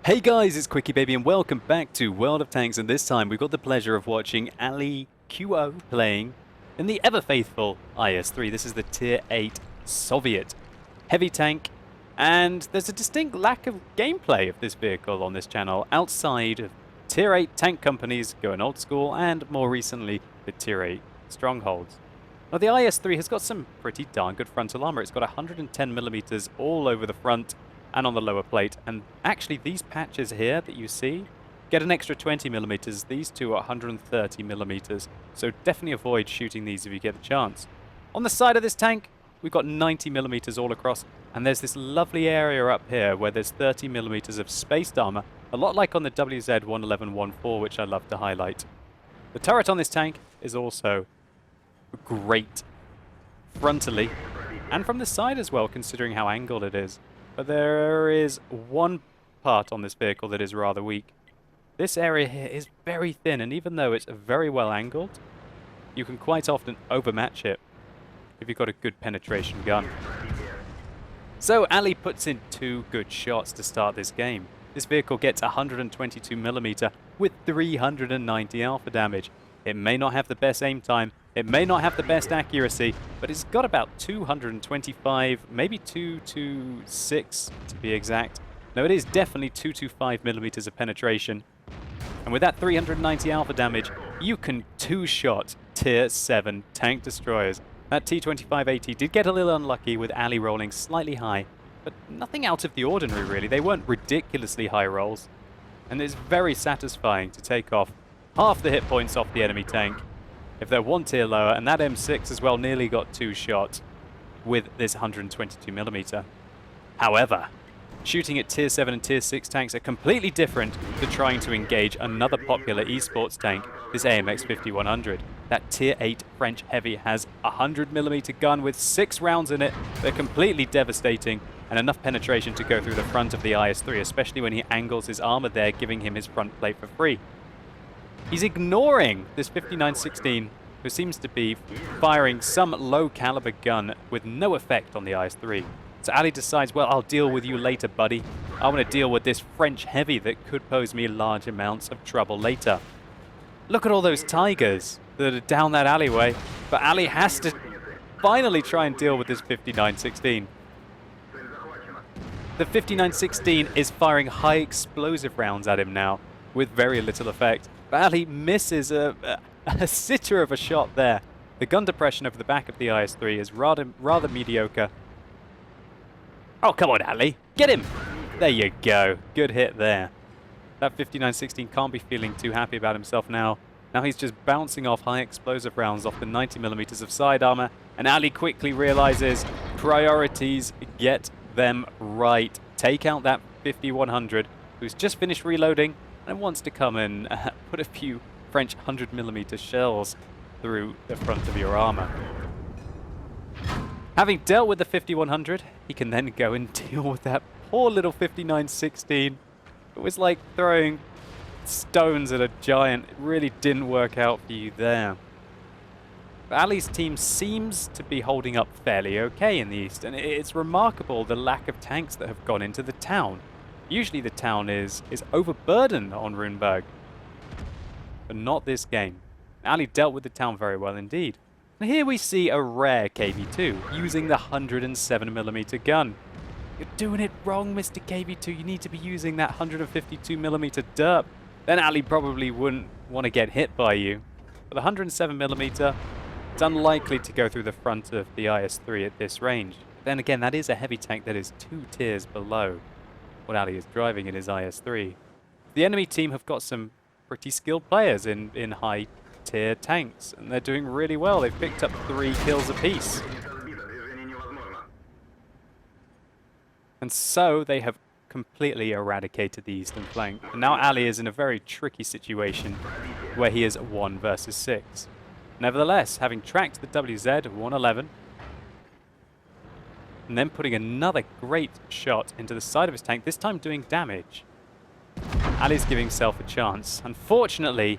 Hey guys, it's QuickyBaby and welcome back to World of Tanks, and this time we've got the pleasure of watching xAliQox playing in the ever-faithful IS-3. This is the Tier 8 Soviet heavy tank, and there's a distinct lack of gameplay of this vehicle on this channel outside of Tier 8 tank companies going old school and more recently the Tier 8 strongholds. Now the IS-3 has got some pretty darn good frontal armor. It's got 110mm all over the front and on the lower plate, and actually these patches here that you see get an extra 20mm. These two are 130mm, so definitely avoid shooting these if you get a chance. On the side of this tank we've got 90mm all across, and there's this lovely area up here where there's 30mm of spaced armor, a lot like on the WZ-111-14, which I love to highlight. The turret on this tank is also great frontally and from the side as well, considering how angled it is. But there is one part on this vehicle that is rather weak. This area here is very thin, and even though it's very well angled, you can quite often overmatch it if you've got a good penetration gun. So Ali puts in two good shots to start this game. This vehicle gets 122mm with 390 alpha damage. It may not have the best aim time, it may not have the best accuracy, but it's got about 225, maybe 226 to be exact. No, it is definitely 225mm of penetration. And with that 390 alpha damage, you can two-shot Tier 7 tank destroyers. That T-25AT did get a little unlucky with Ali rolling slightly high, but nothing out of the ordinary really. They weren't ridiculously high rolls. And it's very satisfying to take off half the hit points off the enemy tank if they're one tier lower, and that M6 as well nearly got two shots with this 122mm. However, shooting at Tier 7 and Tier 6 tanks are completely different to trying to engage another popular esports tank, this AMX 5100. That Tier 8 French heavy has a 100mm gun with 6 rounds in it. They're completely devastating, and enough penetration to go through the front of the IS-3, especially when he angles his armor there, giving him his front plate for free. He's ignoring this 5916, who seems to be firing some low-caliber gun with no effect on the IS-3. So Ali decides, well, I'll deal with you later, buddy. I want to deal with this French heavy that could pose me large amounts of trouble later. Look at all those Tigers that are down that alleyway, but Ali has to finally try and deal with this 5916. The 5916 is firing high explosive rounds at him now, with very little effect. But Ali misses a sitter of a shot there. The gun depression over the back of the IS-3 is rather mediocre. Oh, come on, Ali. Get him! There you go. Good hit there. That 5916 can't be feeling too happy about himself now. Now he's just bouncing off high explosive rounds off the 90mm of side armor, and Ali quickly realizes priorities, get them right. Take out that 5100, who's just finished reloading and wants to come and put a few French 100mm shells through the front of your armor. Having dealt with the 5100, he can then go and deal with that poor little 5916. It was like throwing stones at a giant. It really didn't work out for you there. But Ali's team seems to be holding up fairly okay in the east, and it's remarkable the lack of tanks that have gone into the town. Usually the town is overburdened on Runeberg, but not this game. Ali dealt with the town very well indeed. And here we see a rare KV-2 using the 107mm gun. You're doing it wrong, Mr. KV-2. You need to be using that 152mm derp. Then Ali probably wouldn't want to get hit by you. But the 107mm, it's unlikely to go through the front of the IS-3 at this range. Then again, that is a heavy tank that is 2 tiers below what Ali is driving in his IS-3. The enemy team have got some pretty skilled players in high-tier tanks, and they're doing really well. They've picked up 3 kills apiece. And so they have completely eradicated the eastern flank. And now Ali is in a very tricky situation where he is 1 versus 6. Nevertheless, having tracked the WZ-111, and then putting another great shot into the side of his tank, this time doing damage, Ali's giving himself a chance. Unfortunately,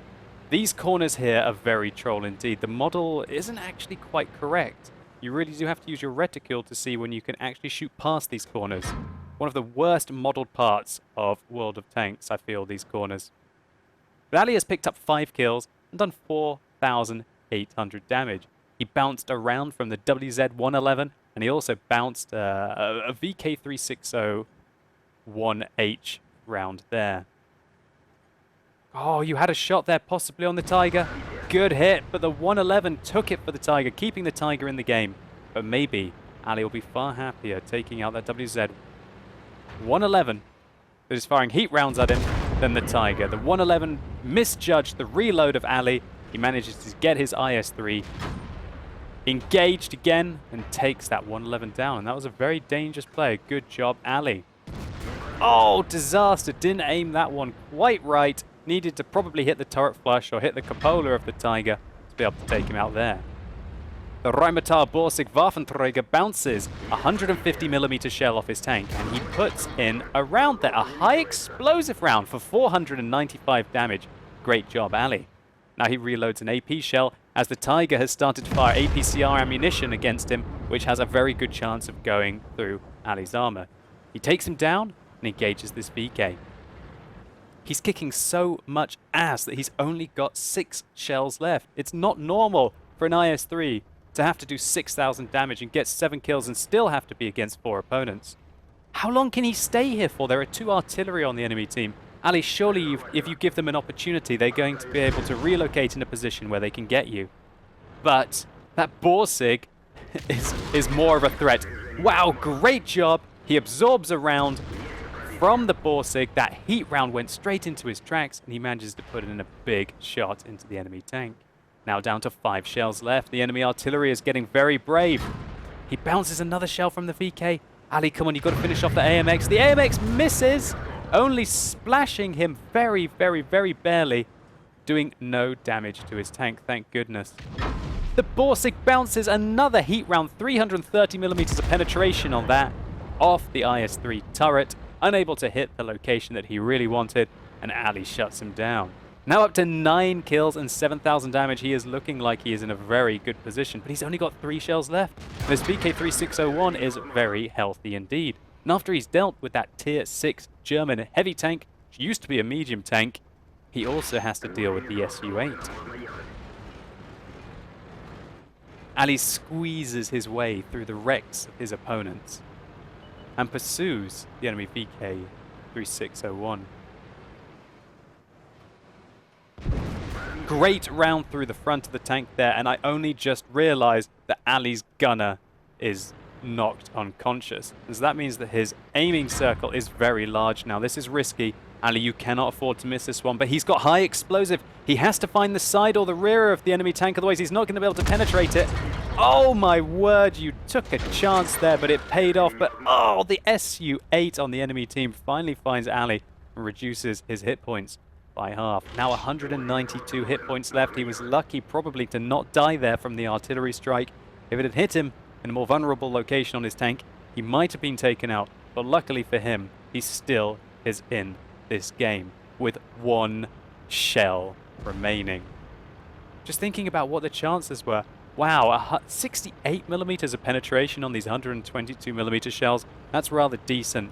these corners here are very troll indeed. The model isn't actually quite correct. You really do have to use your reticule to see when you can actually shoot past these corners. One of the worst modeled parts of World of Tanks, I feel, these corners. But Ali has picked up 5 kills and done 4,800 damage. He bounced around from the WZ-111, and he also bounced a VK-360 1H round there. Oh, you had a shot there, possibly on the Tiger. Good hit, but the 111 took it for the Tiger, keeping the Tiger in the game. But maybe Ali will be far happier taking out that WZ-111 that is firing heat rounds at him than the Tiger. The 111 misjudged the reload of Ali. He manages to get his IS-3 engaged again and takes that 111 down. And that was a very dangerous play. Good job, Ali. Oh, disaster. Didn't aim that one quite right. Needed to probably hit the turret flush or hit the cupola of the Tiger to be able to take him out there. The Rheinmetall Borsig Waffenträger bounces a 150mm shell off his tank, and he puts in a round there, a high explosive round for 495 damage. Great job, Ali. Now he reloads an AP shell as the Tiger has started to fire APCR ammunition against him, which has a very good chance of going through Ali's armor. He takes him down and engages this VK. He's kicking so much ass that he's only got 6 shells left. It's not normal for an IS-3 to have to do 6,000 damage and get 7 kills and still have to be against 4 opponents. How long can he stay here for? There are 2 artillery on the enemy team. Ali, surely if you give them an opportunity, they're going to be able to relocate in a position where they can get you. But that Borsig is more of a threat. Wow, great job. He absorbs a round from the Borsig. That heat round went straight into his tracks, and he manages to put in a big shot into the enemy tank. Now down to 5 shells left. The enemy artillery is getting very brave. He bounces another shell from the VK. Ali, come on, you've got to finish off the AMX. The AMX misses, only splashing him very, very, very barely, doing no damage to his tank, thank goodness. The Borsig bounces another heat round, 330mm of penetration on that, off the IS-3 turret, unable to hit the location that he really wanted, and Ali shuts him down. Now up to 9 kills and 7,000 damage. He is looking like he is in a very good position, but he's only got 3 shells left. This VK-3601 is very healthy indeed. And after he's dealt with that tier 6 German heavy tank, which used to be a medium tank, he also has to deal with the Su-8. Ali squeezes his way through the wrecks of his opponents and pursues the enemy VK-3601. Great round through the front of the tank there, and I only just realized that Ali's gunner is knocked unconscious. So that means that his aiming circle is very large now. This is risky. Ali, you cannot afford to miss this one, but he's got high explosive. He has to find the side or the rear of the enemy tank, otherwise he's not going to be able to penetrate it. Oh my word, you took a chance there, but it paid off. But oh, the Su-8 on the enemy team finally finds Ali and reduces his hit points by half. Now 192 hit points left. He was lucky probably to not die there from the artillery strike. If it had hit him in a more vulnerable location on his tank, he might have been taken out. But luckily for him, he still is in this game with 1 shell remaining. Just thinking about what the chances were. Wow, 68mm of penetration on these 122mm shells. That's rather decent.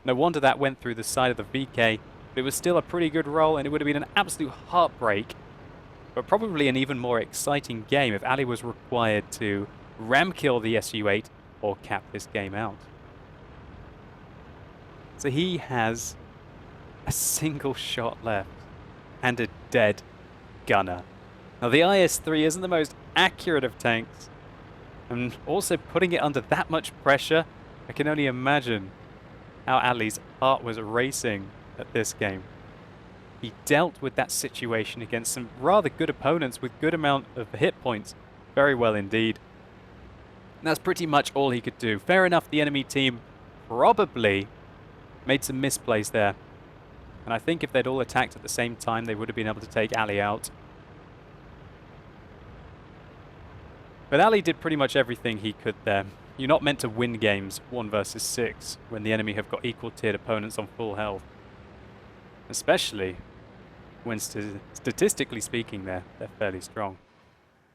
No wonder that went through the side of the VK. But it was still a pretty good roll, and it would have been an absolute heartbreak, but probably an even more exciting game if Ali was required to ram kill the Su-8 or cap this game out. So he has a single shot left and a dead gunner. Now the IS-3 isn't the most accurate of tanks, and also putting it under that much pressure, I can only imagine how Ali's heart was racing at this game. He dealt with that situation against some rather good opponents with good amount of hit points very well indeed. And that's pretty much all he could do. Fair enough, the enemy team probably made some misplays there. And I think if they'd all attacked at the same time, they would have been able to take Ali out. But Ali did pretty much everything he could there. You're not meant to win games 1 versus 6 when the enemy have got equal tiered opponents on full health. Especially when statistically speaking they're fairly strong.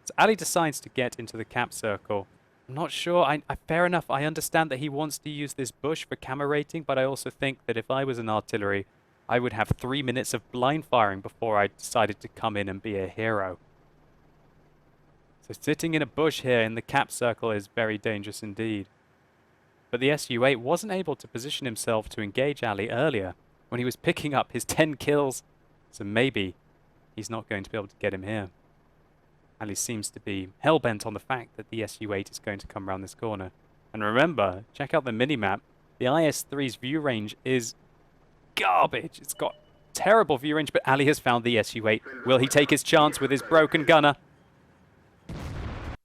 So Ali decides to get into the cap circle I'm not sure. Fair enough. I understand that he wants to use this bush for camera rating, but I also think that if I was an artillery, I would have 3 minutes of blind firing before I decided to come in and be a hero. So sitting in a bush here in the cap circle is very dangerous indeed. But the Su-8 wasn't able to position himself to engage Ali earlier when he was picking up his 10 kills. So maybe he's not going to be able to get him here. Ali seems to be hell-bent on the fact that the Su-8 is going to come around this corner. And remember, check out the minimap. The IS-3's view range is garbage. It's got terrible view range, but Ali has found the Su-8. Will he take his chance with his broken gunner?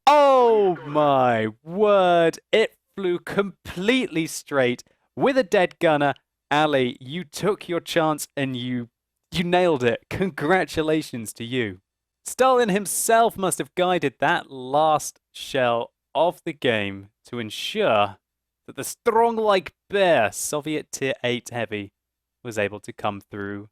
Oh my word! It flew completely straight with a dead gunner. Ali, you took your chance and you nailed it. Congratulations to you. Stalin himself must have guided that last shell of the game to ensure that the strong like bear Soviet Tier 8 Heavy was able to come through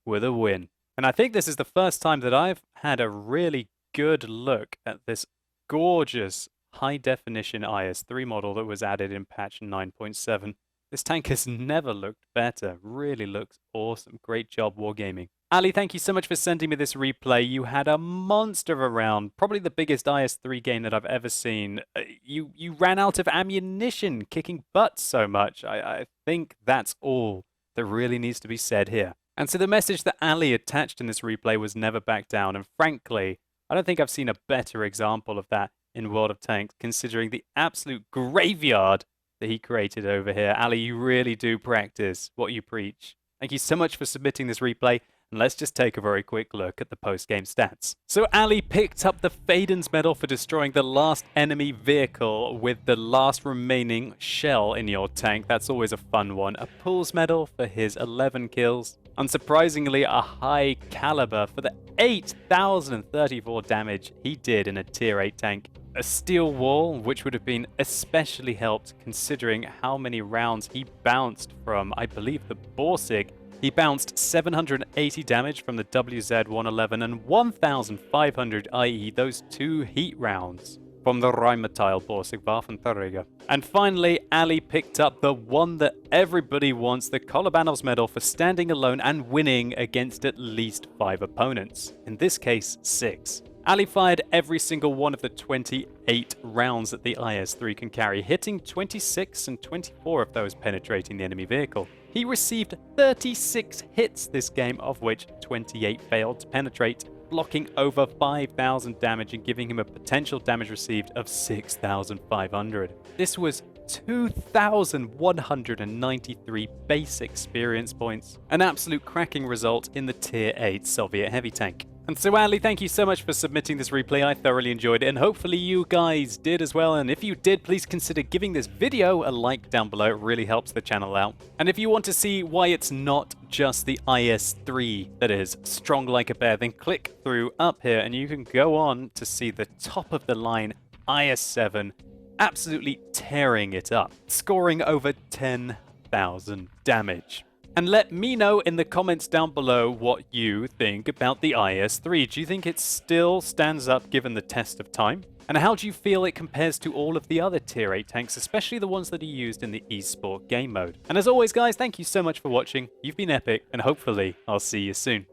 with a win. And I think this is the first time that I've had a really good look at this gorgeous high-definition IS-3 model that was added in patch 9.7. This tank has never looked better. Really looks awesome. Great job, Wargaming. Ali, thank you so much for sending me this replay. You had a monster of a round. Probably the biggest IS-3 game that I've ever seen. You ran out of ammunition, kicking butt so much. I think that's all that really needs to be said here. And so the message that Ali attached in this replay was never back down. And frankly, I don't think I've seen a better example of that in World of Tanks, considering the absolute graveyard that he created over here. Ali, you really do practice what you preach. Thank you so much for submitting this replay. And let's just take a very quick look at the post-game stats. So Ali picked up the Fadens medal for destroying the last enemy vehicle with the last remaining shell in your tank. That's always a fun one. A Pools medal for his 11 kills. Unsurprisingly, a high caliber for the 8,034 damage he did in a tier 8 tank. A steel wall, which would have been especially helped considering how many rounds he bounced from, I believe, the Borsig. He bounced 780 damage from the WZ-111 and 1,500, i.e. those 2 heat rounds from the Rheinmetall Borsig Waffenträger. And finally, Ali picked up the one that everybody wants, the Kolobanov's medal for standing alone and winning against at least 5 opponents. In this case, 6. Ali fired every single one of the 28 rounds that the IS-3 can carry, hitting 26 and 24 of those penetrating the enemy vehicle. He received 36 hits this game, of which 28 failed to penetrate, blocking over 5,000 damage and giving him a potential damage received of 6,500. This was 2,193 base experience points, an absolute cracking result in the Tier 8 Soviet heavy tank. And so Ali, thank you so much for submitting this replay. I thoroughly enjoyed it, and hopefully you guys did as well. And if you did, please consider giving this video a like down below. It really helps the channel out. And if you want to see why it's not just the IS-3 that is strong like a bear, then click through up here and you can go on to see the top of the line IS-7 absolutely tearing it up, scoring over 10,000 damage. And let me know in the comments down below what you think about the IS-3. Do you think it still stands up given the test of time? And how do you feel it compares to all of the other Tier 8 tanks, especially the ones that are used in the eSport game mode? And as always, guys, thank you so much for watching. You've been epic, and hopefully I'll see you soon.